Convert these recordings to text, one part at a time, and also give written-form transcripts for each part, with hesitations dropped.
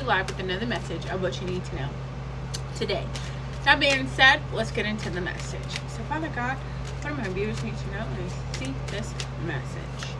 live with another message of what you need to know today. That being said, let's get into the message. So, Father God, what do my viewers need to know when they see this message?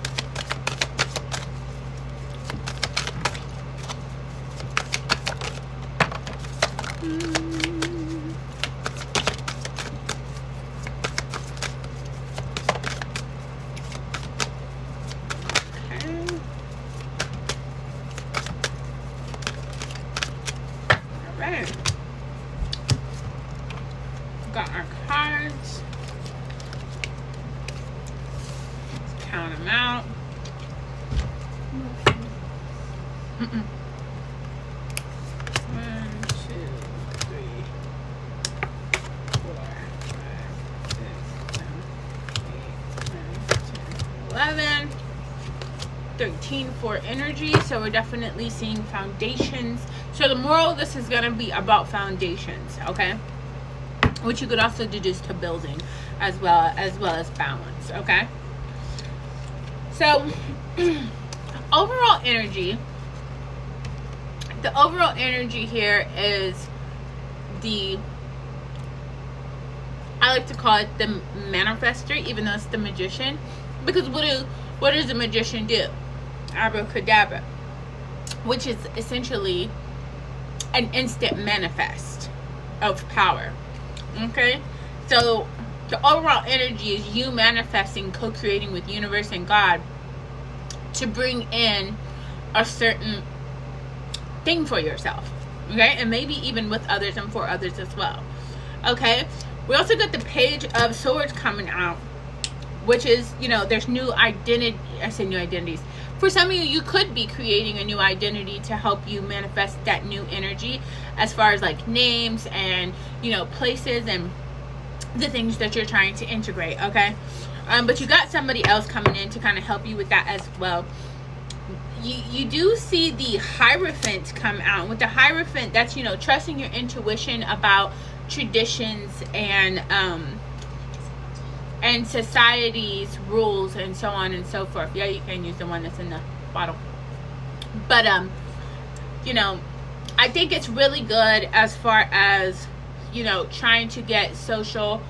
Got our cards. Let's count them out. Mm-mm. 1, 2, 3, 4, 5, 6, 7, 8, 9, 10, 11, 13 for energy. So we're definitely seeing foundations. So the moral of this is going to be about foundations, okay? Which you could also deduce to building as well as balance, okay? So overall energy, the overall energy here is I like to call it the manifester, even though it's the magician, because what does the magician do? Abracadabra, which is essentially an instant manifest of power. Okay, so the overall energy is you manifesting, co-creating with universe and God to bring in a certain thing for yourself, okay, and maybe even with others and for others as well. Okay, we also got the Page of Swords coming out, which is, you know, there's new identity. I say new identities. For some of you, you could be creating a new identity to help you manifest that new energy, as far as like names and, you know, places and the things that you're trying to integrate, okay? But you got somebody else coming in to kind of help you with that as well. You do see the Hierophant come out. With the Hierophant, that's, you know, trusting your intuition about traditions and society's rules and so on and so forth. Yeah, you can use the one that's in the bottle. But you know, I think it's really good as far as, you know, trying to get social,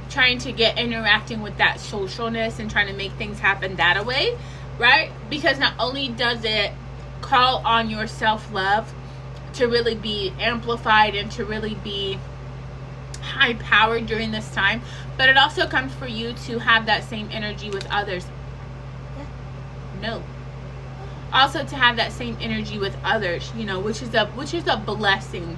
trying to get interacting with that socialness and trying to make things happen that way, right? Because not only does it call on your self-love to really be amplified and to really be high powered during this time, but it also comes for you to have that same energy with others. No. Also to have that same energy with others, you know, which is a blessing,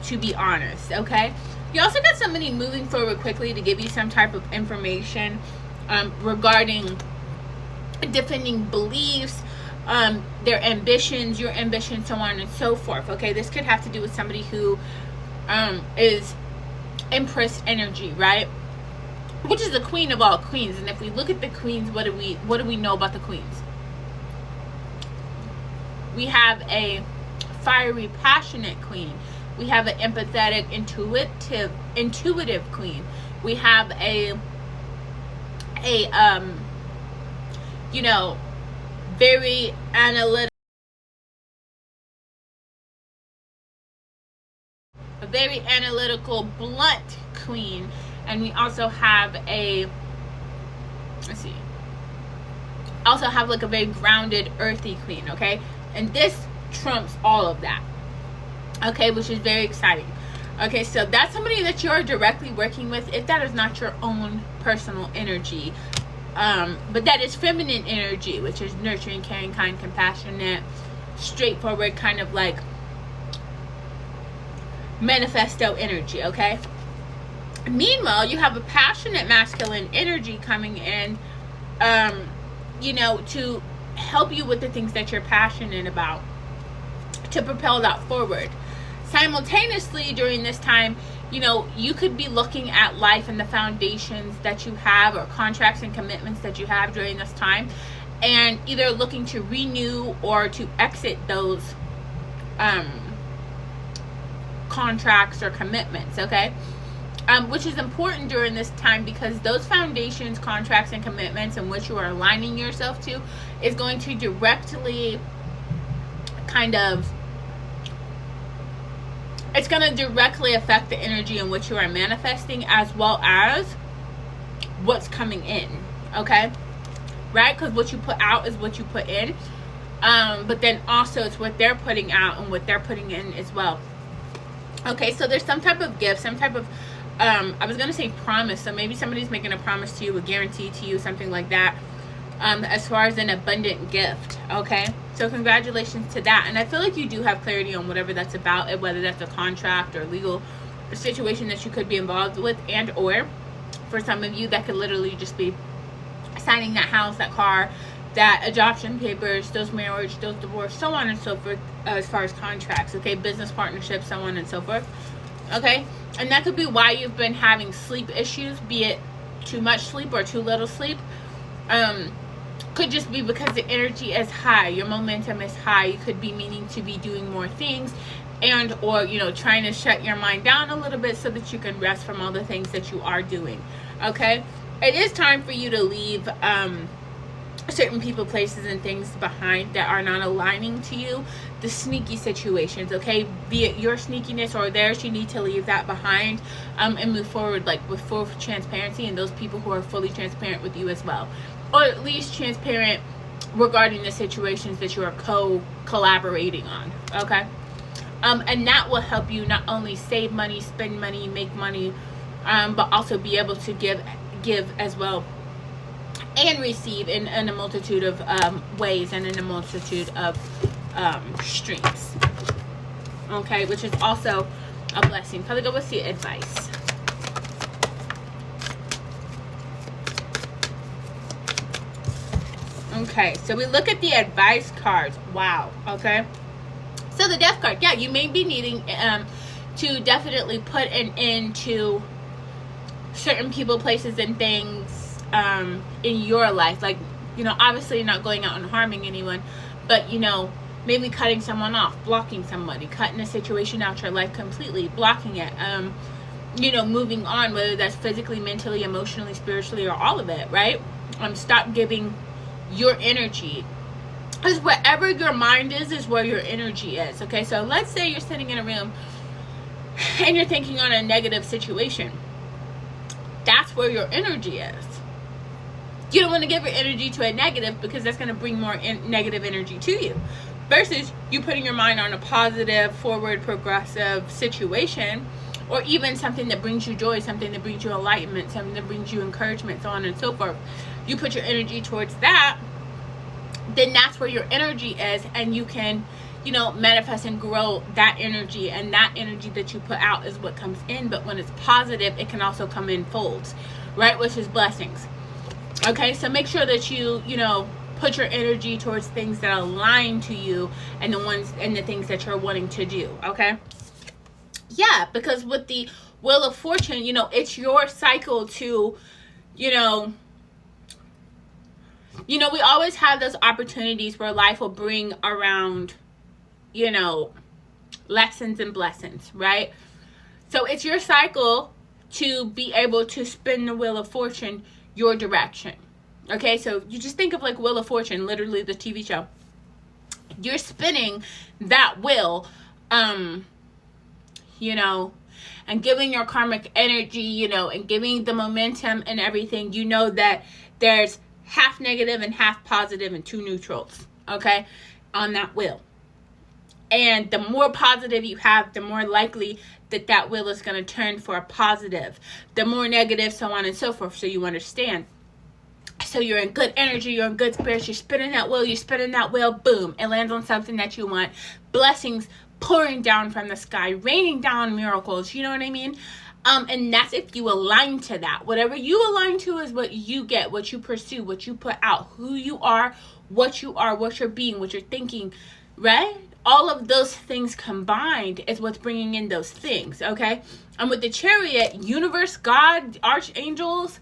to be honest, okay? You also got somebody moving forward quickly to give you some type of information regarding defending beliefs, their ambitions, your ambition, so on and so forth, okay? This could have to do with somebody who is Empress energy, right? Which is the queen of all queens. And if we look at the queens, what do we know about the queens? We have a fiery, passionate queen. We have an empathetic, intuitive queen. We have a you know, very analytical, a very analytical, blunt queen. And we also have also have like a very grounded, earthy queen, okay? And this trumps all of that, okay, which is very exciting. Okay, so that's somebody that you're directly working with, if that is not your own personal energy. But that is feminine energy, which is nurturing, caring, kind, compassionate, straightforward, kind of like manifesto energy, okay? Meanwhile, you have a passionate masculine energy coming in, you know, to help you with the things that you're passionate about, to propel that forward. Simultaneously, during this time, you know, you could be looking at life and the foundations that you have, or contracts and commitments that you have during this time, and either looking to renew or to exit those contracts or commitments, okay? Which is important during this time, because those foundations, contracts, and commitments in which you are aligning yourself to is going to directly kind of it's going to directly affect the energy in which you are manifesting, as well as what's coming in. Okay, right? Because what you put out is what you put in, but then also it's what they're putting out and what they're putting in as well. Okay, so there's some type of gift, some type of I was going to say promise, so maybe somebody's making a promise to you, a guarantee to you, something like that, as far as an abundant gift. Okay, so congratulations to that. And I feel like you do have clarity on whatever that's about, whether that's a contract or legal situation that you could be involved with, and or for some of you that could literally just be signing that house, that car, that adoption papers, those marriage, those divorce, so on and so forth, as far as contracts. Okay, business partnerships, so on and so forth. Okay, and that could be why you've been having sleep issues, be it too much sleep or too little sleep. Could just be because the energy is high, your momentum is high. You could be meaning to be doing more things, and or trying to shut your mind down a little bit so that you can rest from all the things that you are doing. Okay, it is time for you to leave certain people, places, and things behind that are not aligning to you. The sneaky situations, okay, be it your sneakiness or theirs, you need to leave that behind, and move forward like with full transparency, and those people who are fully transparent with you as well, or at least transparent regarding the situations that you are collaborating on. Okay, and that will help you not only save money, spend money, make money, but also be able to give as well, and receive in a multitude of ways and in a multitude of streams. Okay, which is also a blessing. Probably go with the advice. Okay, so we look at the advice cards. Wow. Okay, so the Death card. Yeah, you may be needing to definitely put an end to certain people, places, and things in your life. Like, obviously not going out and harming anyone, but maybe cutting someone off, blocking somebody, cutting a situation out your life completely, blocking it, moving on, whether that's physically, mentally, emotionally, spiritually, or all of it, right? Stop giving your energy, because wherever your mind is where your energy is. Okay, so let's say you're sitting in a room and you're thinking on a negative situation. That's where your energy is. You don't want to give your energy to a negative, because that's going to bring more negative energy to you, versus you putting your mind on a positive, forward, progressive situation, or even something that brings you joy, something that brings you enlightenment, something that brings you encouragement, so on and so forth. You put your energy towards that, then that's where your energy is, and you can manifest and grow that energy, and that energy that you put out is what comes in. But when it's positive, it can also come in folds, right? Which is blessings. Okay, so make sure that you put your energy towards things that align to you, and the things that you're wanting to do. Okay, yeah, because with the Wheel of Fortune, it's your cycle to we always have those opportunities where life will bring around lessons and blessings, right? So it's your cycle to be able to spin the Wheel of Fortune your direction. Okay, so you just think of like Wheel of Fortune, literally the TV show. You're spinning that wheel, and giving your karmic energy, and giving the momentum and everything. That there's half negative and half positive and two neutrals, okay, on that wheel. And the more positive you have, the more likely that wheel is going to turn for a positive. The more negative, so on and so forth. So you understand. So you're in good energy, you're in good spirits, you're spinning that wheel, boom, it lands on something that you want. Blessings pouring down from the sky, raining down miracles, you know what I mean? And that's if you align to that. Whatever you align to is what you get, what you pursue, what you put out, who you are, what you're being, what you're thinking, right? All of those things combined is what's bringing in those things, okay? And with the Chariot, universe, God, archangels,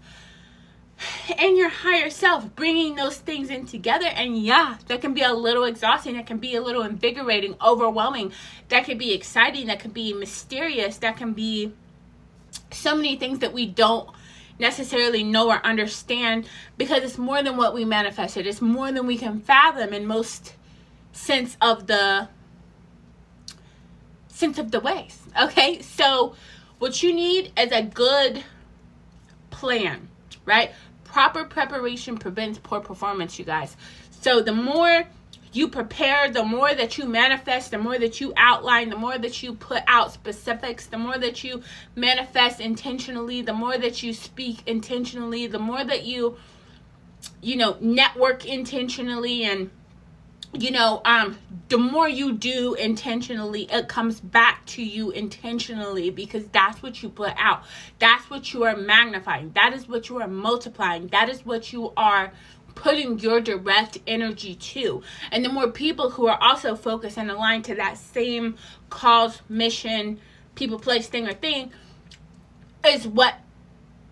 and your higher self, bringing those things in together. And yeah, that can be a little exhausting, that can be a little invigorating, overwhelming, that can be exciting, that can be mysterious, that can be so many things that we don't necessarily know or understand, because it's more than what we manifested. It's more than we can fathom in most sense of the sense of the ways. Okay, so what you need is a good plan, right? Proper preparation prevents poor performance, you guys. So the more you prepare, the more that you manifest, the more that you outline, the more that you put out specifics, the more that you manifest intentionally, the more that you speak intentionally, the more that you network intentionally, and the more you do intentionally, it comes back to you intentionally, because that's what you put out. That's what you are magnifying. That is what you are multiplying. That is what you are putting your direct energy to. And the more people who are also focused and aligned to that same cause, mission, people, place, thing, or thing, is what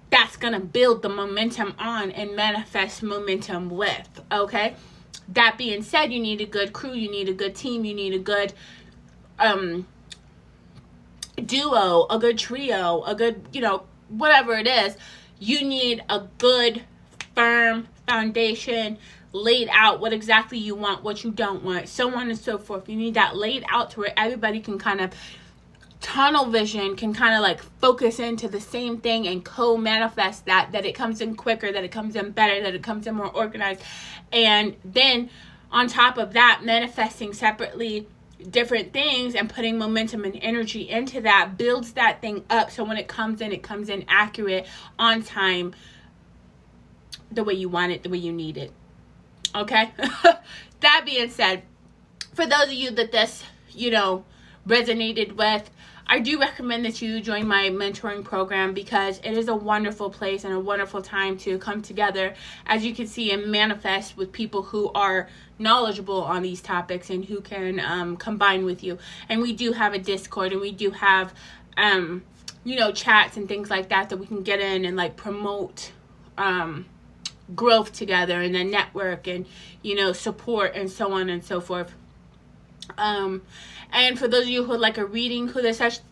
that's going to build the momentum on and manifest momentum with, okay? That being said, you need a good crew, you need a good team, you need a good duo, a good trio, a good, whatever it is. You need a good, firm foundation laid out, what exactly you want, what you don't want, so on and so forth. You need that laid out to where everybody can kind of tunnel vision, can kind of like focus into the same thing and co-manifest that it comes in quicker, that it comes in better, that it comes in more organized. And then on top of that, manifesting separately different things and putting momentum and energy into that builds that thing up, so when it comes in accurate, on time, the way you want it, the way you need it. Okay? That being said, for those of you that this, resonated with, I do recommend that you join my mentoring program, because it is a wonderful place and a wonderful time to come together, as you can see, and manifest with people who are knowledgeable on these topics and who can combine with you. And we do have a Discord, and we do have chats and things like that we can get in and like promote growth together, and then network and support and so on and so forth. And for those of you who would like a reading,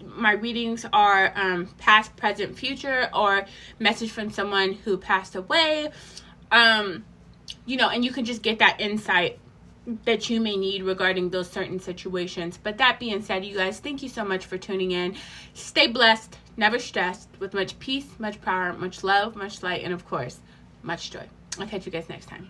my readings are past, present, future, or message from someone who passed away. And you can just get that insight that you may need regarding those certain situations. But that being said, you guys, thank you so much for tuning in. Stay blessed, never stressed, with much peace, much power, much love, much light, and of course, much joy. I'll catch you guys next time.